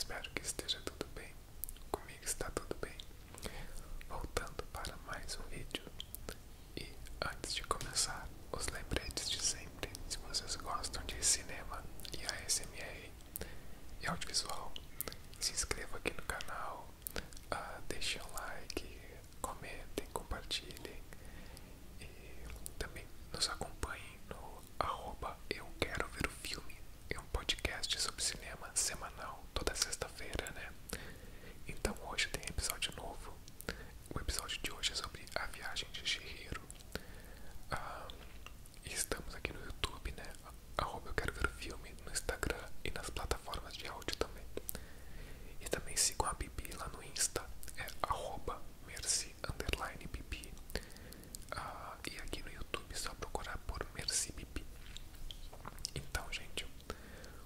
espero que esteja tudo bem. Comigo está tudo bem. Voltando para mais um vídeo. E antes de começar, os lembretes de sempre. Se vocês gostam de cinema e ASMR e audiovisual, se inscreva aqui no canal, deixem um like, comentem, compartilhem e também nos acompanhem no @eu quero ver o filme. É um podcast sobre cinema semanal, toda sexta-feira, né? Então hoje tem episódio novo. O episódio de hoje é sobre A Viagem de Chihiro. E estamos aqui no YouTube, né? @eu quero ver o filme, no Instagram e nas plataformas de áudio também. E também sigam a Bibi lá no Insta, é @merci_bibi. E aqui no YouTube é só procurar por Merci Bibi. Então, gente,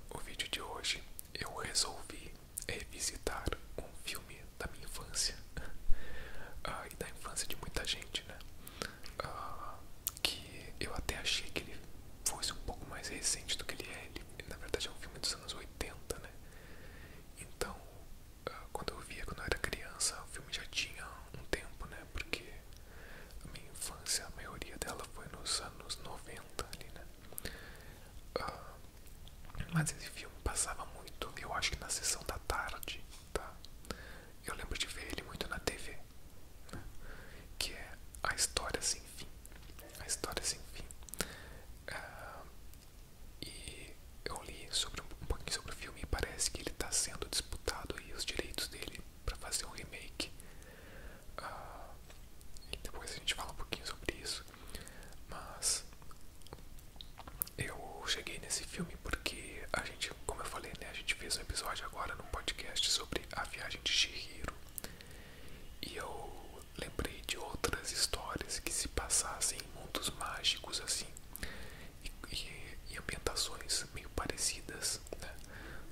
o vídeo de hoje eu resolvi revisitar um filme da minha infância e da infância de muita gente, né? Que eu até achei que ele fosse um pouco mais recente do que ele é. Ele, na verdade, é um filme dos anos 80, né? Então, quando eu via quando eu era criança, o filme já tinha um tempo, né? Porque a minha infância, a maioria dela foi nos anos 90 ali, né? Mas esse filme passava muito, eu acho que na sessão da tarde, tá? Eu lembro de ver ele muito na TV, né? Que é A História Sem Fim. A História Sem Fim. E eu li um pouquinho sobre o filme e parece que ele está sendo disputado aí, os direitos dele para fazer um remake. E depois a gente fala um pouquinho sobre isso. Mas eu cheguei nesse filme porque a gente, como eu falei, né, a gente fez um episódio agora no podcast sobre A Viagem de Chihiro. E eu lembrei de outras histórias que se passassem em mundos mágicos assim, e ambientações meio parecidas, né?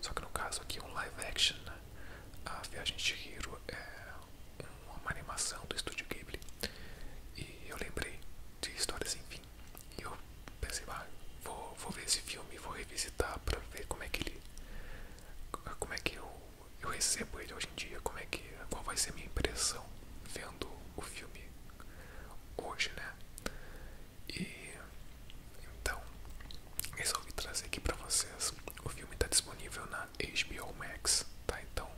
Só que no caso aqui é um live action, né? A Viagem de Chihiro é uma animação do estúdio Ghibli. E eu lembrei de Histórias Sem Fim. E eu pensei, vou ver esse filme, vou revisitar pra ver como é que ele, como é que eu recebo ele hoje em dia, qual vai ser a minha impressão vendo o filme hoje, né? E então resolvi trazer aqui pra vocês. O filme tá disponível na HBO Max, tá? Então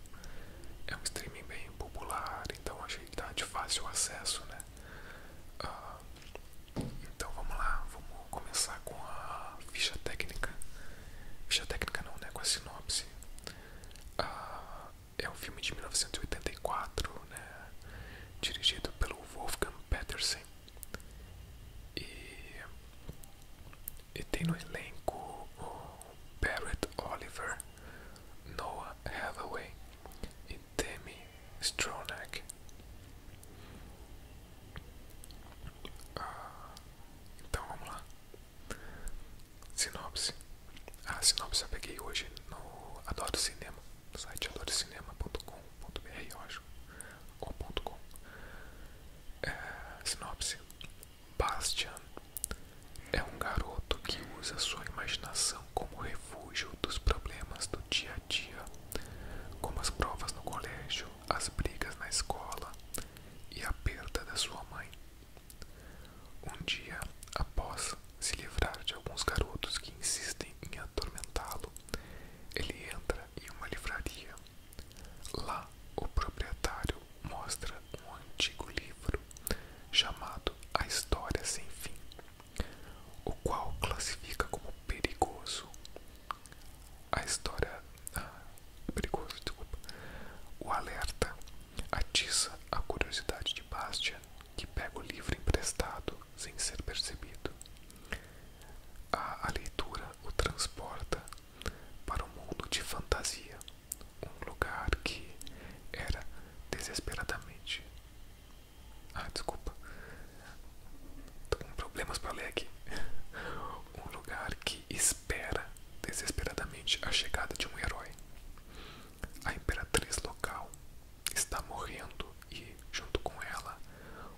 é um streaming bem popular, então achei que tá de fácil acesso, né? Então vamos lá, vamos começar com a ficha técnica. Ficha técnica não, né? Com a sinopse. É um filme de 1984, né? Dirigido pelo Wolfgang Petersen. E tem no elenco o Barrett Oliver, Noah Hathaway e Demi Stronach. Então vamos lá. Sinopse. A sinopse eu peguei hoje no Adoro Cinema, no site adorocinema.com.br, eu acho, ou .com. Sinopse. Bastian é um garoto que usa sua imaginação como refúgio dos problemas do dia a dia, como as provas no colégio, as brigas na escola e a perda da sua mãe. Um dia, após se livrar de alguns garotos que insistem em atormentá-lo, ele entra em uma livraria. Lá, o proprietário mostra um antigo livro chamado A História Sem Fim, o qual classifica como perigoso. A história... perigoso, desculpa. O alerta atiça a curiosidade de Bastian, que pega o livro emprestado sem ser percebido. A leitura o transporta para um mundo de fantasia, um lugar que era desesperadamente... desculpa, tô com problemas para ler aqui. Um lugar que espera desesperadamente a chegada de um herói. A imperatriz local está morrendo e, junto com ela,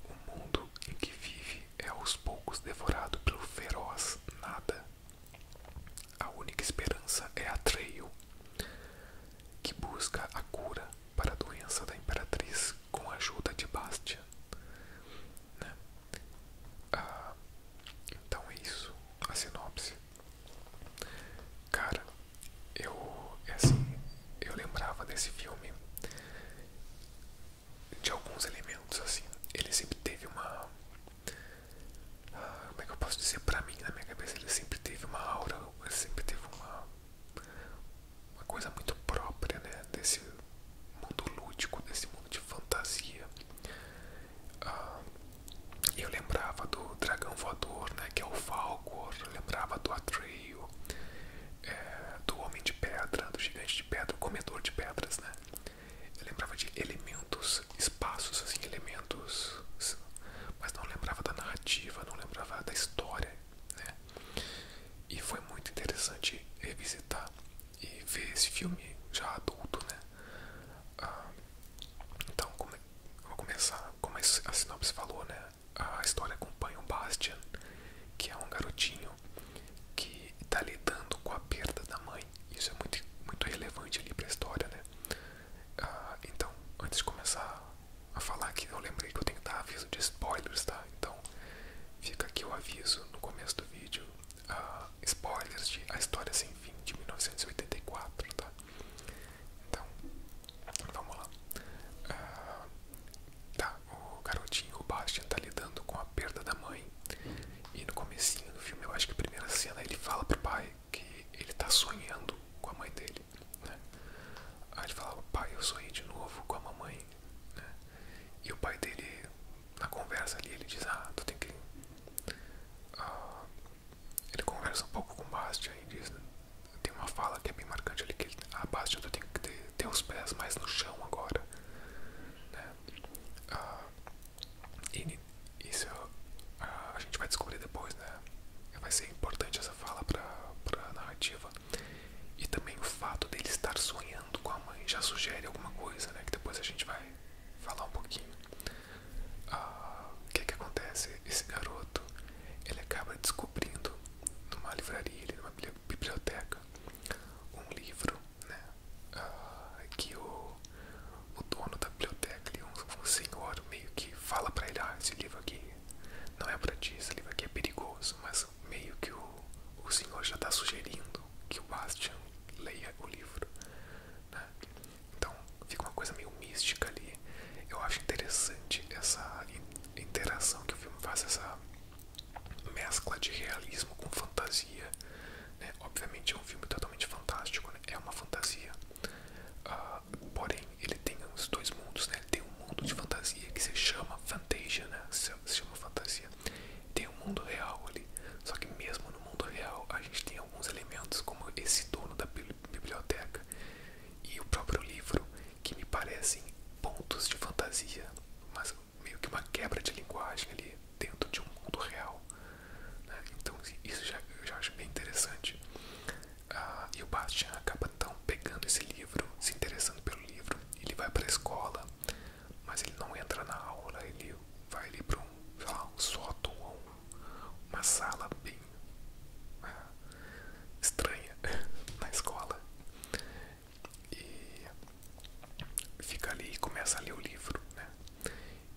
o mundo em que vive é aos poucos devorado pelo feroz nada. A única esperança é Atreyu, que busca nesse filme de alguns elementos, assim. Ele sempre teve uma... como é que eu posso dizer? Pra mim, na minha cabeça, ele sempre teve uma aura, ele sempre teve uma coisa muito própria, né? Desse mundo lúdico, desse mundo de fantasia. Eu lembrava do dragão voador, né? Que é o Falcor. Eu lembrava do Atreyu, do Homem de Pedra, do Gigante de Pedra, o Comedor de Pedras, né? Eu lembrava de elementos, espaços, assim, elementos, mas não lembrava da narrativa, não lembrava da história, né? E foi muito interessante revisitar e ver esse filme já adulto, né? Então, eu vou começar, como a sinopse falou, né? A história acompanha o Bastian, que é um garotinho que está lidando com a perda da mãe. Isso é muito, muito relevante ali para a história, né? Então, antes de começar a falar aqui, eu lembrei que eu tenho que dar aviso de spoilers, tá? Então, fica aqui o aviso no começo do vídeo. Spoilers de A História Sem Fim, de 1984, tá? Então, vamos lá. Tá, o garotinho, o Bastian, tá lidando com a perda da mãe. E no comecinho do filme, eu acho que a primeira cena, ele fala pro pai que ele tá sonhando com a mãe dele, né? Aí ele fala: pai, eu sonhei de novo com a mamãe, né? E o pai dele, na conversa ali, ele diz: tu tem que... ele conversa um pouco com o Bastian e diz... Tem uma fala que é bem marcante ali, que ele... Bastian, tu tem que ter os pés mais no chão agora, né? E isso a gente vai descobrir depois, né? Vai ser importante essa fala pra narrativa. E também o fato dele estar sonhando com a mãe já sugere alguma coisa, né? Que depois a gente vai falar um pouquinho. O que acontece? Esse garoto, ele acaba descobrindo numa livraria, numa biblioteca, um livro, né? Que o dono da biblioteca, um senhor, meio que fala pra ele: esse livro aqui não é pra ti, esse livro aqui é perigoso. Mas meio que o senhor já tá sugerindo que o Bastian leia o livro, né? Então fica uma coisa meio mística ali. Eu acho interessante essa interação que o filme faz, essa mescla de realismo com fantasia, né? Obviamente é um filme totalmente fantástico, né? É uma fantasia, porém ele tem os dois mundos, né? Ele tem um mundo de fantasia que se chama Fantasia, né? Se chama fantasia. Tem um mundo real ali, só que mesmo no mundo real a gente tem alguns elementos, como esse dono da biblioteca e o próprio livro, que me parecem pontos de fantasia, mas meio que uma quebra de linguagem ali dentro de um mundo real, né? Então isso eu já acho bem interessante. E o Bastian acaba então pegando esse livro, se interessando pelo livro. Ele vai para a escola, mas ele não entra na aula, ele vai ali para um sótão ou uma sala bem estranha na escola, e fica ali e começa a ler o livro, né?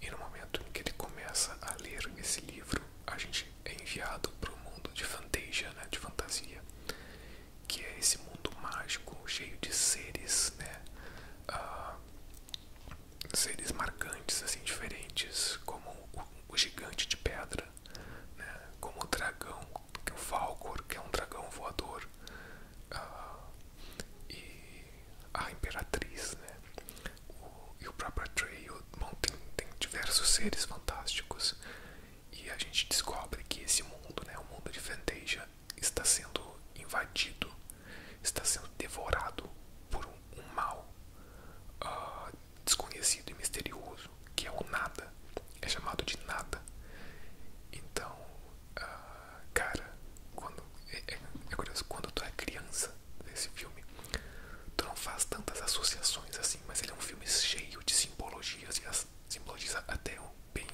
E no momento em que ele começa a ler esse livro, a gente é enviado para o mundo de Fantasia, né? De fantasia, que é esse mundo mágico cheio de seres, né? Seres marcantes, assim, diferentes, como o gigante de pedra, né? Como o dragão, que é o Falcor, que é um dragão voador, e a Imperatriz, né? E o próprio Atreyu. Bom, tem diversos seres fantásticos, e a gente descobre que esse mundo, né, o mundo de Fantasia, está sendo invadido, está sendo devorado por um mal desconhecido e misterioso, que é o Nada. É chamado de Nada. Então, cara, é curioso, quando tu é criança nesse filme, tu não faz tantas associações assim, mas ele é um filme cheio de simbologias, e as simbologias até bem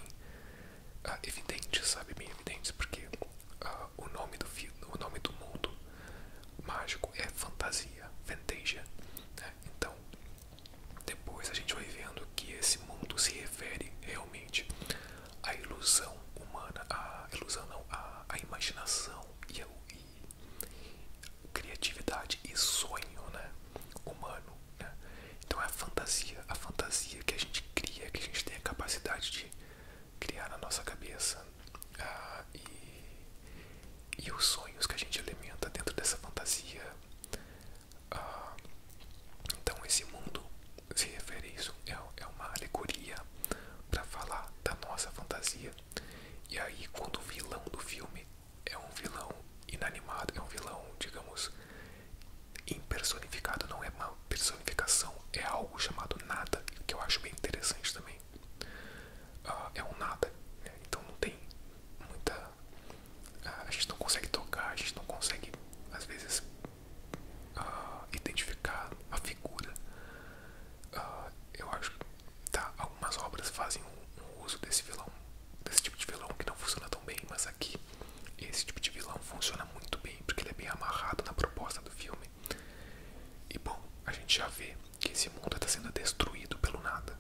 é algo chamado nada, que eu acho bem interessante também. É um nada, né? Então não tem muita. A gente não consegue tocar, a gente não consegue, às vezes, identificar a figura. Eu acho que algumas obras fazem um uso desse vilão, desse tipo de vilão que não funciona tão bem, mas aqui esse tipo de vilão funciona muito bem, porque ele é bem amarrado na proposta do filme. E bom, a gente já vê que esse mundo está sendo destruído pelo nada.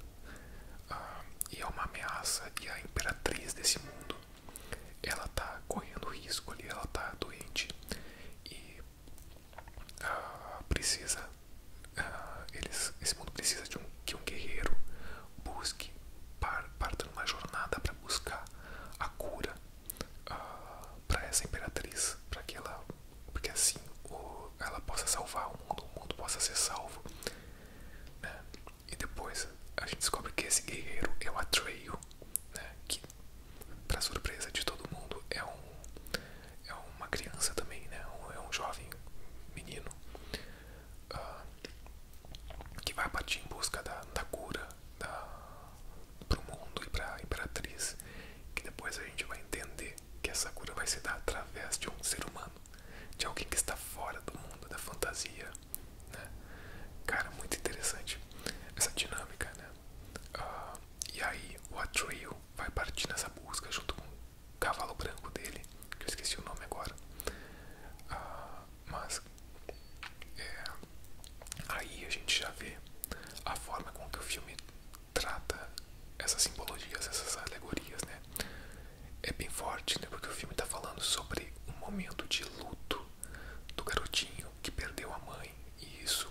E é uma ameaça, e a imperatriz desse mundo, ela tá correndo risco ali, ela tá doente e precisa, esse mundo precisa de que um guerreiro busque, parta numa jornada para buscar a cura para essa imperatriz, para que ela, porque assim ela possa salvar o mundo possa ser salvo, né? E depois a gente descobre que esse guerreiro é o Atreyu, né? Que, para surpresa de todo mundo, é uma criança também, né? É um jovem menino que vai partir em busca da cura pro mundo e pra imperatriz, que depois a gente vai entender que essa cura vai se dar através de um ser humano, de alguém que está fora do mundo da fantasia, né? Cara, muito interessante essa dinâmica, né? E aí o Atreyu vai partir nessa busca junto com o cavalo branco dele, que eu esqueci o nome agora. Mas aí a gente já vê a forma com que o filme trata essas simbologias, essas alegorias, né? É bem forte, né? Porque o filme tá falando sobre um momento de luto do garotinho que perdeu a mãe, e isso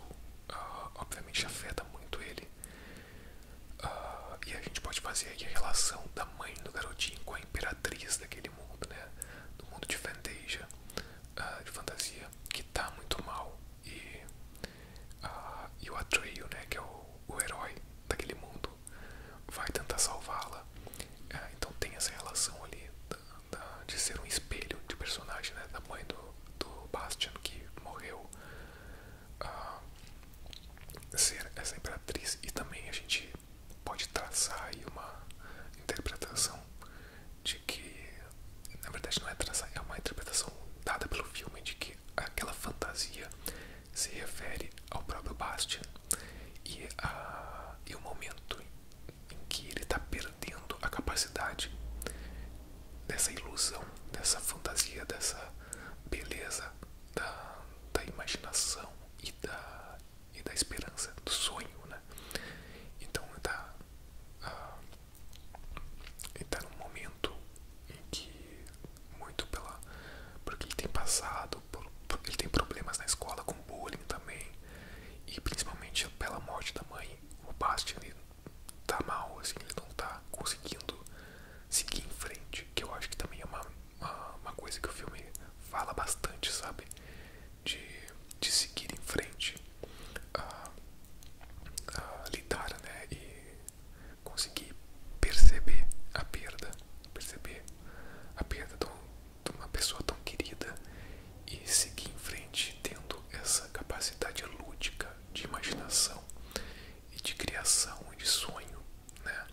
obviamente afeta muito ele. E a gente pode fazer aí a relação da mãe do garotinho com a imperatriz daquele mundo, né? Do mundo de Fantasia, de fantasia, que tá muito mal. E o Atreyu, né, que é o herói daquele mundo, vai tentar salvá-la. Então tem essa relação ali de ser um espelho de personagem, né, da mãe do Bastian que morreu, ser essa imperatriz. E também a gente pode traçar aí uma interpretação de que, na verdade não é traçar, é uma interpretação dada pelo filme, de que aquela fantasia se refere ao próprio Bastian e o momento em que ele está perdendo a capacidade dessa ilusão, dessa fantasia, dessa beleza da imaginação e da esperança, do sonho, né? Então ele tá num momento em que, muito porque ele tem passado, porque ele tem problemas na escola com bullying também, e principalmente pela morte da mãe, o Bastian ele tá mal, assim, ele não tá conseguindo seguir em frente, que eu acho que também é uma coisa que o filme fala bastante, sabe? De seguir em frente, lidar, né? E conseguir perceber a perda de uma pessoa tão querida e seguir em frente tendo essa capacidade lúdica de imaginação e de criação e de sonho, né?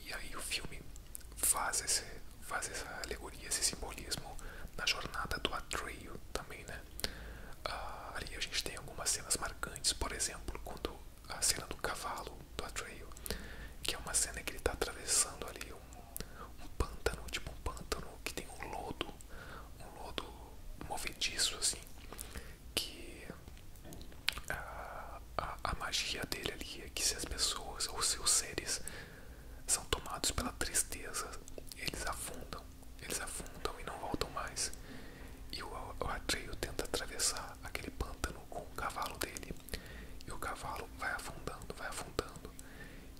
E aí o filme faz essa alegoria, esse simbolismo na jornada do Atreyu também, né? Ali a gente tem algumas cenas marcantes, por exemplo, quando a cena do cavalo do Atreyu, que é uma cena que ele está atravessando ali um pântano, tipo um pântano que tem um lodo movediço, assim, que a magia dele ali é que se as pessoas ou se os seres são tomados pela tristeza, eles afundam e não voltam mais. E o Atreyu tenta atravessar aquele pântano com o cavalo dele, e o cavalo vai afundando,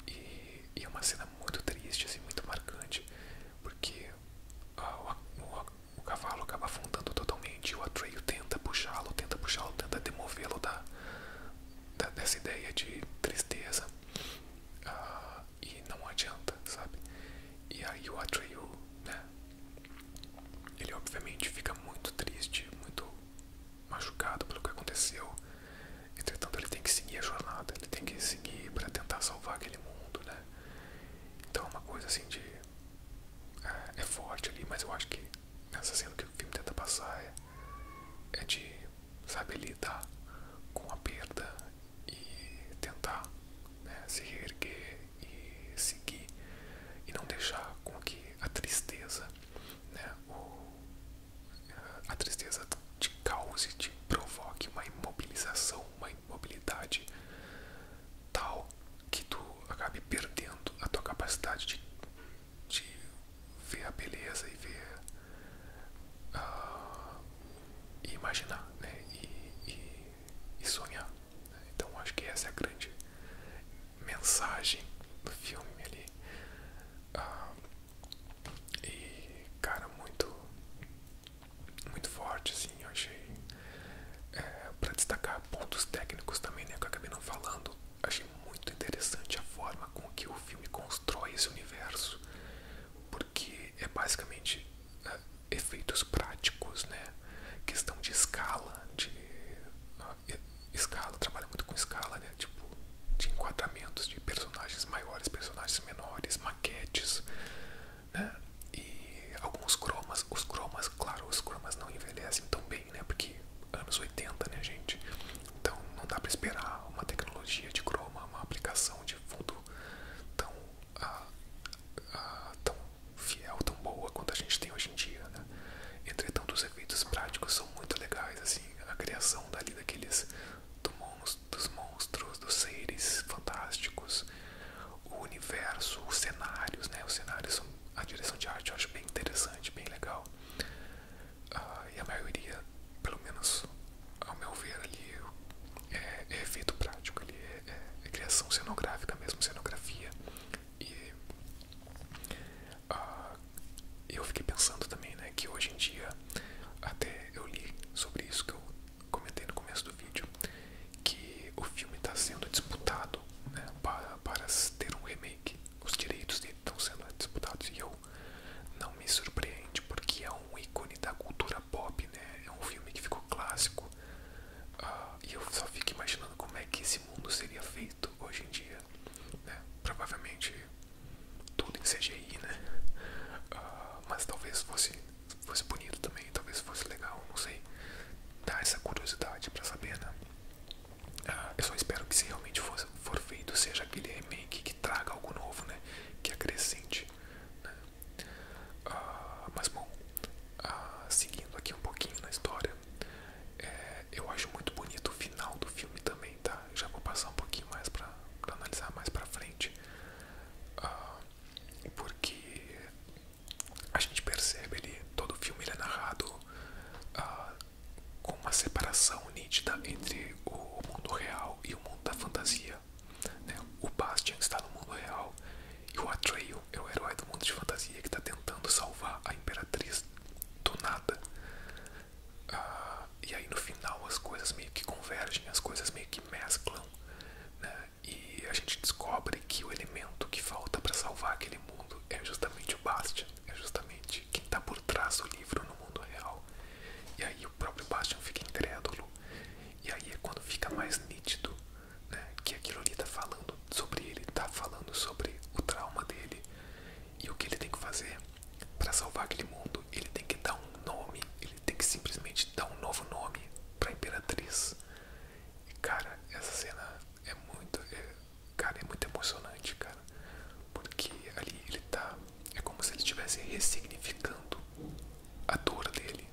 e é uma cena muito triste, assim, muito marcante, porque o cavalo acaba afundando totalmente, e o Atreyu tenta puxá-lo, tenta demovê-lo dessa ideia de tristeza, e não adianta, sabe? E aí o Atreyu, né, ele obviamente fica muito triste, muito machucado pelo que aconteceu. Entretanto, ele tem que seguir a jornada, ele tem que seguir para tentar salvar aquele mundo, né? Então é uma coisa assim de é forte ali, mas eu acho que essa cena que o filme tenta passar é de saber lidar com a perda e tentar, né, se reerguer e seguir e não deixar com que a tristeza, né, a tristeza te cause, te provoque uma imobilização, uma imobilidade tal que tu acabe perdendo a tua capacidade de ver a beleza e ver e imaginar, né, e sonhar, né? Então acho que essa é a grande mensagem do filme ali. E cara, muito forte assim, eu achei. Para destacar pontos técnicos também, né, que eu acabei não falando, achei muito interessante a forma com que o filme constrói esse universo, porque é basicamente efeitos práticos, né, questão de escala, escala, trabalha muito com escala, né, tipo, de enquadramentos de personagens maiores, personagens menores, maquetes, né, e alguns cromas. Os cromas, claro, os cromas não envelhecem tão bem, né, porque anos 80, né, gente, então não dá pra esperar uma tecnologia de croma, uma aplicação de fundo tão tão fiel, tão boa quanto a gente tem hoje em dia, né? Entretanto, os efeitos práticos são muito legais, assim, a criação dali daqueles dos monstros, dos seres fantásticos, o universo, os cenários, né? Os cenários são, a direção de arte eu acho bem interessante, bem legal. E a maioria, pelo menos ao meu ver ali, é efeito prático, ali é criação cenográfica mesmo, cenografia. E eu fiquei pensando também, né, que hoje em dia, até eu li sobre isso que eu comentei no começo do vídeo, que o filme está sendo disputado, né, para ter um remake. Os direitos dele estão sendo disputados e eu não me surpreende, porque é um ícone da cultura pop, né, é um filme que ficou clássico. E eu só fico imaginando como é que esse mundo seria feito hoje em dia, né? Provavelmente tudo em CGI, né? Mas talvez fosse bonito também, talvez fosse legal, não sei. Dá essa curiosidade pra saber, né? Eu só espero que se realmente for feito, seja aquele remake que traga algo novo, né? Que acrescente, né? Mas bom, seguindo aqui um pouquinho na história, eu acho muito bonito o final do filme também, tá? Já vou passar um pouquinho mais pra analisar mais pra frente. Porque a gente percebe ali, todo o filme ele é narrado com uma separação nítida entre o mundo real e o mundo da fantasia, né? O Bastian está no mundo real e o Atreyu é o herói do mundo de fantasia que está tentando salvar a Imperatriz do nada. E aí no final as coisas meio que convergem, as coisas meio que mesclam, né? E a gente descobre que o elemento que falta para salvar aquele mundo é justamente o Bastian, é justamente quem está por trás do livro no mundo real. E aí o próprio Bastian fica incrédulo. E aí é quando fica mais nítido, né, que aquilo ali tá falando sobre ele, tá falando sobre o trauma dele. E o que ele tem que fazer para salvar aquele mundo? Ele tem que dar um nome, ele tem que simplesmente dar um novo nome pra Imperatriz. E cara, essa cena é muito, cara, é muito emocionante, cara. Porque ali ele tá, é como se ele estivesse ressignificando a dor dele,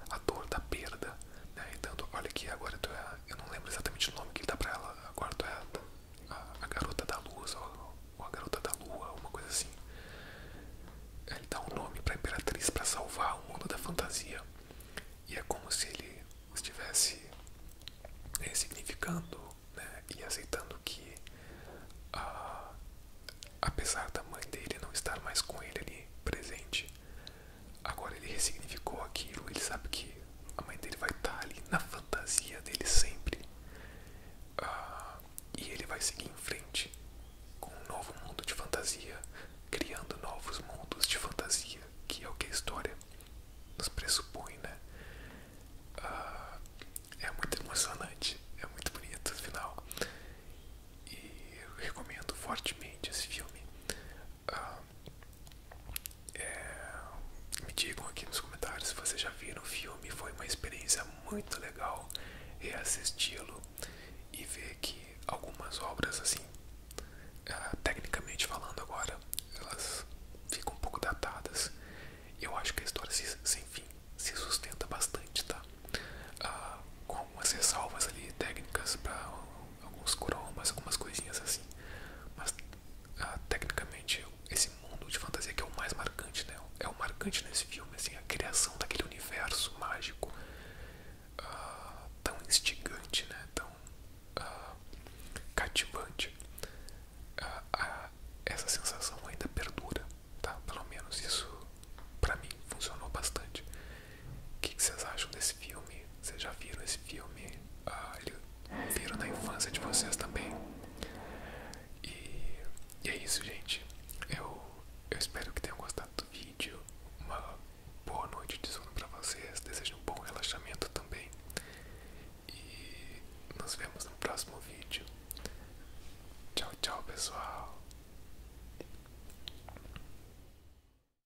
a dor da perda, né? Então, olha aqui, agora tu é, eu não lembro exatamente o nome que ele dá pra ela, agora tu é a garota da luz, ou a garota da lua, uma coisa assim. Ele dá um nome pra Imperatriz pra salvar o mundo da fantasia. E é como se ele estivesse ressignificando, né, e aceitando que apesar da mãe dele não estar mais com ele ali presente, agora ele ressignificou aquilo. Ele sabe que a mãe dele vai estar ali na fantasia dele sempre. E ele vai seguir em frente com um novo mundo de fantasia, criando novos mundos de fantasia, que é o que a história nos pressupõe, né? É muito emocionante, é muito bonito o final. E pessoal.